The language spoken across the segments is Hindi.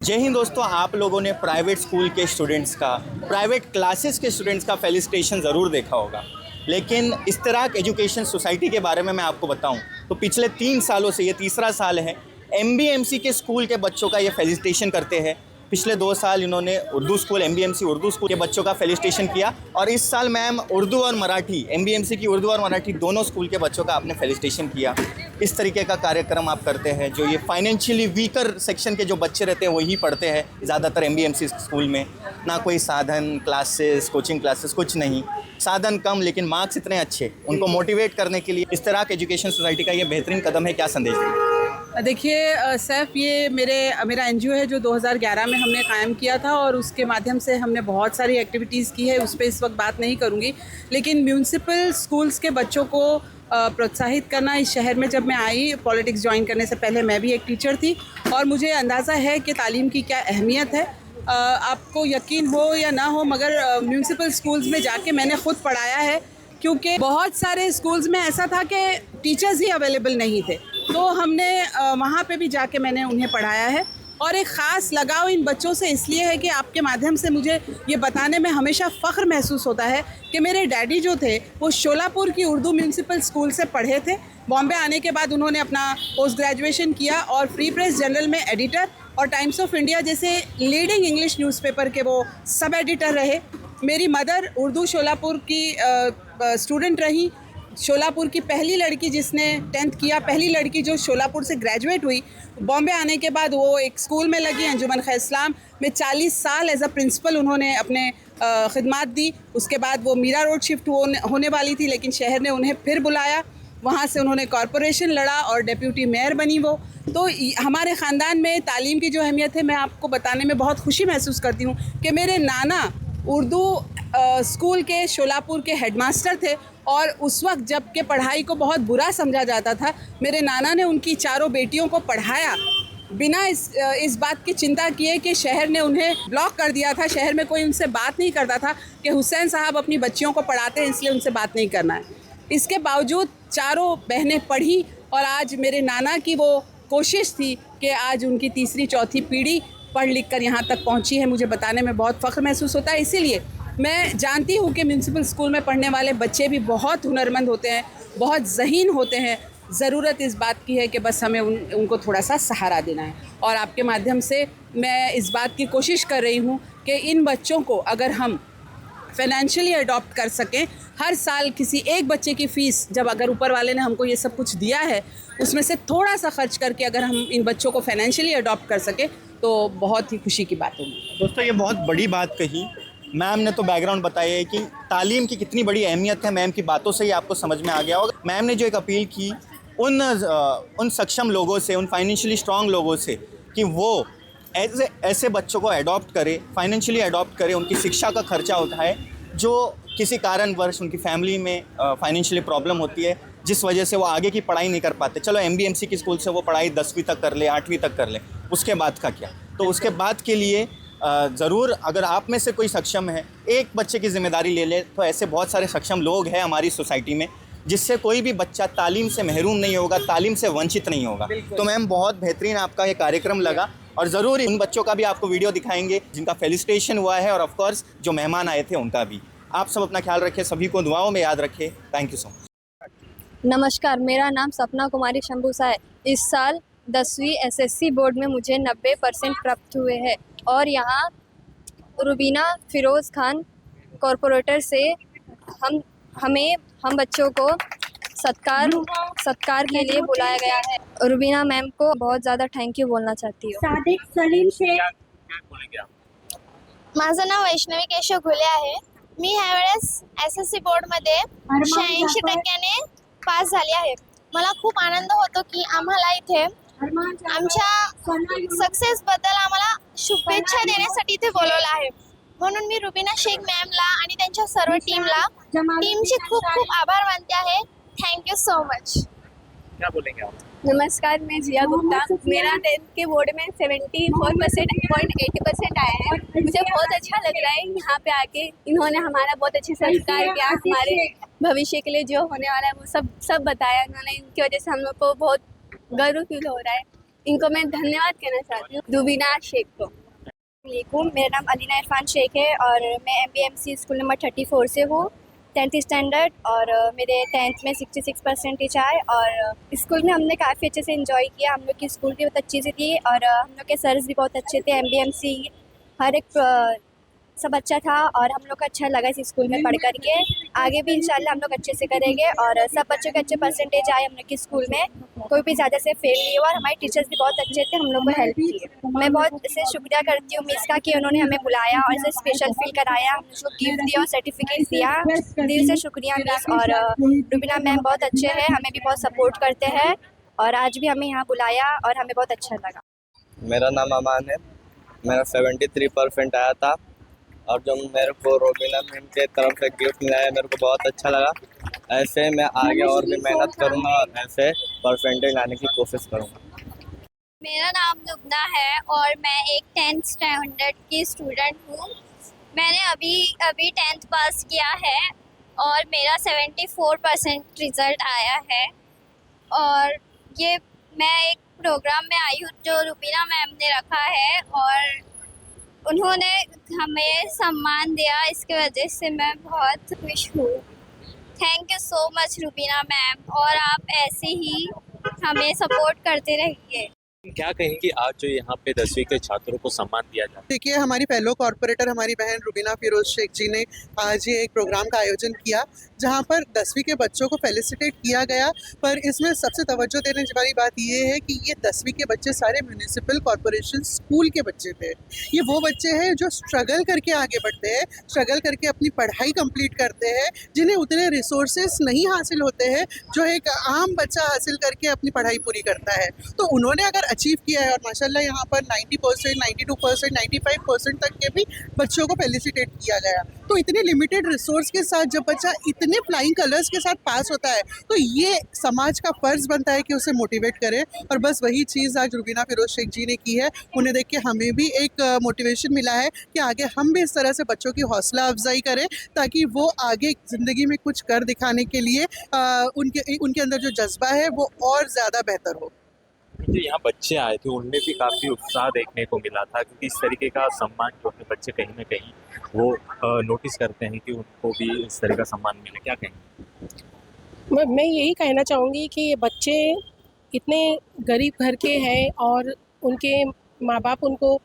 जय हिंद दोस्तों, आप लोगों ने प्राइवेट स्कूल के स्टूडेंट्स का, प्राइवेट क्लासेस के स्टूडेंट्स का फेलिसिटेशन ज़रूर देखा होगा। लेकिन इश्तराक एजुकेशन सोसाइटी के बारे में मैं आपको बताऊं तो पिछले 3 सालों से, ये तीसरा साल है, एमबीएमसी के स्कूल के बच्चों का ये फेलिसिटेशन करते हैं। पिछले 2 साल इन्होंने Urdu school, MBMC Urdu school के बच्चों का फेलिसिटेशन किया और इस साल मैम उर्दू और मराठी, एमबीएमसी की उर्दू और मराठी दोनों स्कूल के बच्चों का आपने फेलिसिटेशन किया। इस तरीके का कार्यक्रम आप करते हैं। जो ये फाइनेंशियली वीकर सेक्शन के जो बच्चे रहते हैं वही पढ़ते हैं ज़्यादातर एमबीएमसी स्कूल में। ना कोई साधन, क्लासेस, कोचिंग क्लासेस, कुछ नहीं, साधन कम लेकिन मार्क्स इतने अच्छे। उनको मोटिवेट करने के लिए इश्तराक एजुकेशन सोसाइटी का ये बेहतरीन कदम है। क्या संदेश देंगे? देखिए सैफ, ये मेरा एनजीओ है जो 2011 में हमने कायम किया था और उसके माध्यम से हमने बहुत सारी एक्टिविटीज़ की है। उस पर इस वक्त बात नहीं करूँगी, लेकिन म्यूनसिपल स्कूल्स के बच्चों को प्रोत्साहित करना। इस शहर में जब मैं आई पॉलिटिक्स ज्वाइन करने से पहले, मैं भी एक टीचर थी और मुझे अंदाज़ा है कि तालीम की क्या अहमियत है। आपको यकीन हो या ना हो, मगर म्यूनसिपल स्कूल्स में जाके मैंने ख़ुद पढ़ाया है, क्योंकि बहुत सारे स्कूल्स में ऐसा था कि टीचर्स ही अवेलेबल नहीं थे। तो हमने वहाँ पे भी जाके मैंने उन्हें पढ़ाया है और एक ख़ास लगाव इन बच्चों से इसलिए है कि आपके माध्यम से मुझे ये बताने में हमेशा फ़ख्र महसूस होता है कि मेरे डैडी जो थे वो शोलापुर की उर्दू म्यूनसिपल स्कूल से पढ़े थे। बॉम्बे आने के बाद उन्होंने अपना पोस्ट ग्रेजुएशन किया और फ्री प्रेस जनरल में एडिटर और टाइम्स ऑफ इंडिया जैसे लीडिंग इंग्लिश न्यूज़पेपर के वो सब एडिटर रहे। मेरी मदर उर्दू शोलापुर की स्टूडेंट रही। शोलापुर की पहली लड़की जिसने 10th किया, पहली लड़की जो शोलापुर से ग्रेजुएट हुई। बॉम्बे आने के बाद वो एक स्कूल में लगी, अंजुमन खैर इस्लाम में 40 साल एज अ प्रिंसिपल उन्होंने अपने खिदमात दी। उसके बाद वो मीरा रोड शिफ्ट होने वाली थी, लेकिन शहर ने उन्हें फिर बुलाया। वहाँ से उन्होंने कॉरपोरेशन लड़ा और डेप्यूटी मेयर बनी वो। तो हमारे ख़ानदान में तालीम की जो अहमियत है, मैं आपको बताने में बहुत खुशी महसूस करती हूँ कि मेरे नाना उर्दू स्कूल के शोलापुर के हेडमास्टर थे और उस वक्त जब के पढ़ाई को बहुत बुरा समझा जाता था, मेरे नाना ने उनकी चारों बेटियों को पढ़ाया बिना इस बात की चिंता किए कि शहर ने उन्हें ब्लॉक कर दिया था। शहर में कोई उनसे बात नहीं करता था कि हुसैन साहब अपनी बच्चियों को पढ़ाते हैं, इसलिए उनसे बात नहीं करना है। इसके बावजूद चारों बहनें पढ़ी और आज मेरे नाना की वो कोशिश थी कि आज उनकी तीसरी चौथी पीढ़ी पढ़ लिख कर यहाँ तक पहुँची है। मुझे बताने में बहुत फ़ख्र महसूस होता है। इसीलिए मैं जानती हूँ कि म्यूनसिपल स्कूल में पढ़ने वाले बच्चे भी बहुत हुनरमंद होते हैं, बहुत ज़हीन होते हैं। ज़रूरत इस बात की है कि बस हमें उनको थोड़ा सा सहारा देना है। और आपके माध्यम से मैं इस बात की कोशिश कर रही हूँ कि इन बच्चों को अगर हम फाइनेंशियली अडॉप्ट कर सकें, हर साल किसी एक बच्चे की फ़ीस, जब अगर ऊपर वाले ने हमको ये सब कुछ दिया है, उसमें से थोड़ा सा खर्च करके अगर हम इन बच्चों को फाइनेंशियली अडॉप्ट कर सकें तो बहुत ही खुशी की बात होगी। दोस्तों, ये बहुत बड़ी बात कही। मैम ने तो बैकग्राउंड बताया है कि तालीम की कितनी बड़ी अहमियत है। मैम की बातों से ही आपको समझ में आ गया होगा। मैम ने जो एक अपील की उन सक्षम लोगों से, उन फाइनेंशियली स्ट्रॉन्ग लोगों से, कि वो ऐसे बच्चों को अडॉप्ट करे, फाइनेंशियली अडॉप्ट करे, उनकी शिक्षा का खर्चा उठाए जो किसी कारणवश उनकी फैमिली में फाइनेंशियली प्रॉब्लम होती है, जिस वजह से वो आगे की पढ़ाई नहीं कर पाते। चलो एमबीएमसी की स्कूल से वो पढ़ाई 10वीं तक कर ले, 8वीं तक कर ले, उसके बाद का क्या? तो उसके बाद के लिए ज़रूर अगर आप में से कोई सक्षम है, एक बच्चे की ज़िम्मेदारी ले ले, तो ऐसे बहुत सारे सक्षम लोग हैं हमारी सोसाइटी में, जिससे कोई भी बच्चा तालीम से महरूम नहीं होगा, तालीम से वंचित नहीं होगा। तो मैम, बहुत बेहतरीन आपका ये कार्यक्रम लगा और ज़रूर उन बच्चों का भी आपको वीडियो दिखाएंगे जिनका फेलिसिटेशन हुआ है, और ऑफ कोर्स जो मेहमान आए थे उनका भी। आप सब अपना ख्याल रखें, सभी को दुआओं में याद रखें। Thank you so much. नमस्कार, मेरा नाम सपना कुमारी शंभूसा है। इस साल 10वीं एसएससी बोर्ड में मुझे 90% प्राप्त हुए हैं और यहाँ रुबीना फिरोज़ खान कॉरपोरेटर से हम बच्चों को सत्कार के लिए बुलाया गया है। रुबीना मैम को बहुत ज़्यादा थैंक यू बोलना चाहती हूँ। सादिक सलीम शेख। माझं नाव वैष्णवी केशव घुले आहे। मी ह्यावेळेस एसएससी बोर्डमध्ये 86% पास झाली आहे। मला खूप आनंद होतो की आम्हाला इथे आमच्या सक्सेसबद्दल आम्हाला शुभेच्छा देण्यासाठी इथे बोलवलं आहे। म्हणून मी रुबीना शेख मॅमला आणि त्यांच्या सर्व टीमचे खूप खूप आभार मानते आहे। Thank you so much. क्या बोलेंगे आप? नमस्कार, मैं जिया गुप्ता। मेरा 10th के बोर्ड में 74.80% आया है। मुझे बहुत अच्छा लग रहा है यहाँ पे आके। इन्होंने हमारा बहुत अच्छे संस्कार किया, हमारे भविष्य के लिए जो होने वाला है वो सब बताया इन्होंने। इनकी वजह से हम लोग को बहुत गर्व फील हो रहा है। इनको मैं धन्यवाद कहना चाहती हूँ, रुबीना शेख को। वालेकुम, मेरा नाम अलीना इरफान शेख है और मैं MBMC स्कूल नंबर 34 से हूँ, 10th स्टैंडर्ड। और मेरे 10th में 66% आए और स्कूल में हमने काफ़ी अच्छे से एंजॉय किया। हम लोग की स्कूल भी बहुत अच्छी सी थी और हम लोग के सर्स भी बहुत अच्छे थे। MBMC हर एक सब अच्छा था और हम लोग को अच्छा लगा इस स्कूल में पढ़ कर के। आगे भी इंशाल्लाह हम लोग अच्छे से करेंगे और सब बच्चों के अच्छे परसेंटेज आए हम लोग की स्कूल में, कोई भी ज़्यादा से फेल नहीं हुआ और हमारे टीचर्स भी बहुत अच्छे थे, हम लोग को हेल्प की। मैं बहुत इसे शुक्रिया करती हूँ मिस का कि उन्होंने हमें बुलाया और इसे स्पेशल फील कराया, हम उसको गिफ्ट दिया और सर्टिफिकेट दिया। दिल से शुक्रिया मिस। और रुबीना मैम बहुत अच्छे हैं, हमें भी बहुत सपोर्ट करते हैं और आज भी हमें यहाँ बुलाया और हमें बहुत अच्छा लगा। मेरा नाम अमान है। मेरा 73% आया था और जो मेरे को रुबीना मैम के तरफ से गिफ्ट मिला है मेरे को बहुत अच्छा लगा। ऐसे मैं आगे और भी मेहनत करूँगा और ऐसे परसेंटेज लाने की कोशिश करूँगा। मेरा नाम लुबना है और मैं एक 10th स्टैंडर्ड की स्टूडेंट हूँ। मैंने अभी 10th पास किया है और मेरा 74% रिज़ल्ट आया है। और ये मैं एक प्रोग्राम में आई हूँ जो रुबीना मैम ने रखा है और उन्होंने हमें सम्मान दिया, इसकी वजह से मैं बहुत खुश हूँ। Thank you so much Rubina ma'am, और आप ऐसे ही हमें सपोर्ट करते रहिए। क्या कहेंगी आज जो यहाँ पे 10वीं के छात्रों को सम्मान दिया जाता है? देखिए, हमारी फेलो कॉरपोरेटर हमारी बहन रुबीना फिरोज शेख जी ने आज ये एक प्रोग्राम का आयोजन किया जहां पर 10वीं के बच्चों को फेलिसिटेट किया गया। पर इसमें सबसे तवज्जो देने वाली बात ये है कि ये 10वीं के बच्चे सारे म्यूनिसिपल कॉरपोरेशन स्कूल के बच्चे थे। ये वो बच्चे हैं जो स्ट्रगल करके आगे बढ़ते हैं, स्ट्रगल करके अपनी पढ़ाई कंप्लीट करते हैं, जिन्हें उतने रिसोर्सेस नहीं हासिल होते हैं जो एक आम बच्चा हासिल करके अपनी पढ़ाई पूरी करता है। तो उन्होंने अगर अचीव किया है और माशाल्लाह यहाँ पर 90%, 92%, 95% तक के भी बच्चों को फेलिसिटेट किया गया। तो इतने लिमिटेड रिसोर्स के साथ जब बच्चा इतने फ्लाइंग कलर्स के साथ पास होता है तो ये समाज का फ़र्ज़ बनता है कि उसे मोटिवेट करे। और बस वही चीज़ आज रुबीना फिरोज शेख जी ने की है। उन्हें देख के हमें भी एक मोटिवेशन मिला है कि आगे हम भी इस तरह से बच्चों की हौसला अफजाई करें ताकि वो आगे ज़िंदगी में कुछ कर दिखाने के लिए उनके अंदर जो जज्बा है वो और ज़्यादा बेहतर हो। जो यहाँ बच्चे आए थे उनमें भी काफ़ी उत्साह देखने को मिला था, क्योंकि इस तरीके का सम्मान जो अपने बच्चे कहीं ना कहीं वो नोटिस करते हैं कि उनको भी इस तरह का सम्मान मिले। क्या कहेंगे? मैं यही कहना चाहूँगी कि ये बच्चे इतने गरीब घर के हैं और उनके माँ बाप उनको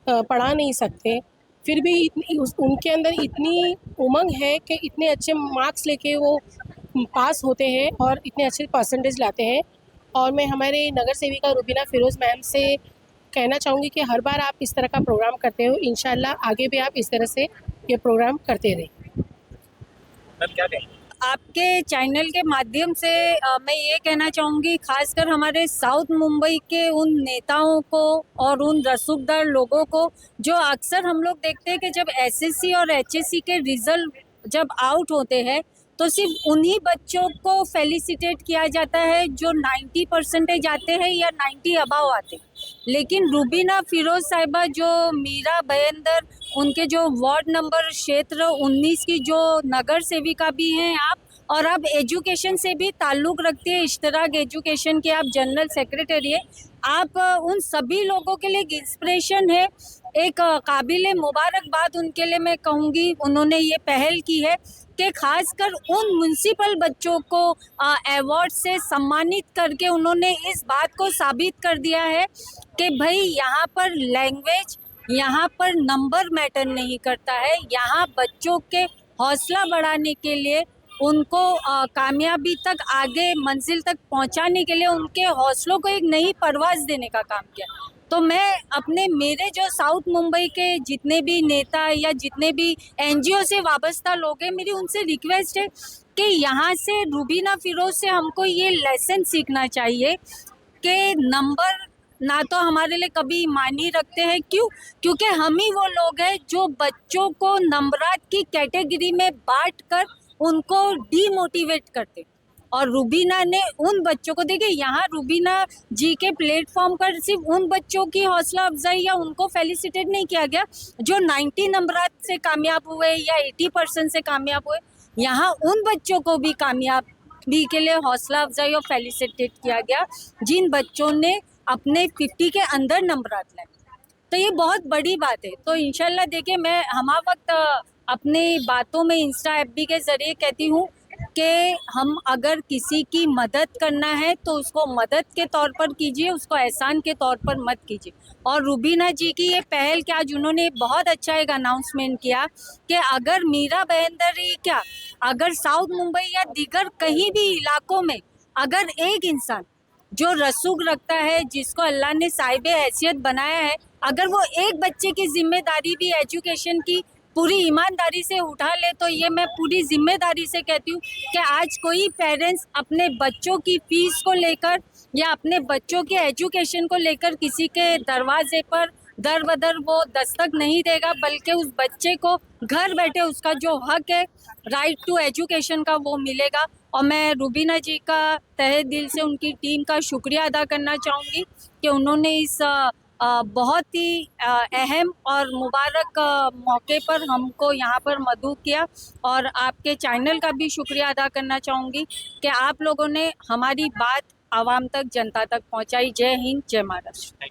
पढ़ा नहीं सकते, फिर भी उनके अंदर इतनी उमंग है कि इतने अच्छे मार्क्स लेके वो पास होते हैं और इतने अच्छे परसेंटेज लाते हैं। और मैं हमारे नगर सेविका रुबीना फिरोज़ मैम से कहना चाहूँगी कि हर बार आप इस तरह का प्रोग्राम करते हो, इंशाल्लाह आगे भी आप इस तरह से ये प्रोग्राम करते रहें। मैम क्या कहेंगे? आपके चैनल के माध्यम से मैं ये कहना चाहूँगी, खासकर हमारे साउथ मुंबई के उन नेताओं को और उन रसूखदार लोगों को जो अक्सर हम लोग देखते हैं कि जब एसएससी और एचएससी के रिजल्ट जब आउट होते हैं तो सिर्फ उन्हीं बच्चों को फेलिसिटेट किया जाता है जो 90% आते हैं या 90 अबाव आते हैं। लेकिन रुबीना फिरोज साहिबा जो मीरा बयंदर, उनके जो वार्ड नंबर क्षेत्र 19 की जो नगर सेविका भी हैं आप, और आप एजुकेशन से भी ताल्लुक़ रखते हैं, इश्तराक एजुकेशन के आप जनरल सेक्रेटरी हैं। आप उन सभी लोगों के लिए इंस्पिरेशन है। एक काबिल मुबारकबाद उनके लिए मैं कहूँगी, उन्होंने ये पहल की है कि खासकर उन म्यूनसिपल बच्चों को अवार्ड से सम्मानित करके उन्होंने इस बात को साबित कर दिया है कि भाई यहाँ पर लैंग्वेज, यहाँ पर नंबर मैटर नहीं करता है। यहाँ बच्चों के हौसला बढ़ाने के लिए, उनको कामयाबी तक, आगे मंजिल तक पहुँचाने के लिए उनके हौसलों को एक नई परवाज़ देने का काम किया। तो मैं मेरे जो साउथ मुंबई के जितने भी नेता या जितने भी एनजीओ से वाबस्ता लोग हैं, मेरी उनसे रिक्वेस्ट है कि यहाँ से रुबीना फिरोज से हमको ये लेसन सीखना चाहिए कि नंबर ना तो हमारे लिए कभी मायने रखते हैं। क्योंकि हम ही वो लोग हैं जो बच्चों को नंबरात की कैटेगरी में बांट कर उनको डीमोटिवेट करते। और रुबीना ने उन बच्चों को, देखिए यहाँ रुबीना जी के प्लेटफॉर्म पर सिर्फ उन बच्चों की हौसला अफजाई या उनको फेलिसिटेट नहीं किया गया जो 90 नंबरात से कामयाब हुए या 80% से कामयाब हुए। यहाँ उन बच्चों को भी कामयाबी के लिए हौसला अफजाई और फेलिसिटेट किया गया जिन बच्चों ने अपने 50 के अंदर नंबरात लाए, तो ये बहुत बड़ी बात है। तो इंशाल्लाह देखिए, मैं हमा वक्त अपनी बातों में इंस्टा FB के ज़रिए कहती हूँ कि हम अगर किसी की मदद करना है तो उसको मदद के तौर पर कीजिए, उसको एहसान के तौर पर मत कीजिए। और रुबीना जी की ये पहल कि आज उन्होंने बहुत अच्छा एक अनाउंसमेंट किया कि अगर मीरा बहंदर ही क्या, अगर साउथ मुंबई या दीगर कहीं भी इलाकों में अगर एक इंसान जो रसूख रखता है, जिसको अल्लाह ने साहिब हैसियत बनाया है, अगर वो एक बच्चे की जिम्मेदारी भी एजुकेशन की पूरी ईमानदारी से उठा ले, तो ये मैं पूरी जिम्मेदारी से कहती हूँ कि आज कोई पेरेंट्स अपने बच्चों की फीस को लेकर या अपने बच्चों के एजुकेशन को लेकर किसी के दरवाजे पर दर बदर वो दस्तक नहीं देगा, बल्कि उस बच्चे को घर बैठे उसका जो हक है राइट टू एजुकेशन का वो मिलेगा। और मैं रुबीना जी का तहे दिल से उनकी टीम का शुक्रिया अदा करना चाहूँगी कि उन्होंने इस बहुत ही अहम और मुबारक मौके पर हमको यहाँ पर मदऊ किया। और आपके चैनल का भी शुक्रिया अदा करना चाहूँगी कि आप लोगों ने हमारी बात आवाम तक, जनता तक पहुँचाई। जय हिंद, जय महाराष्ट्र।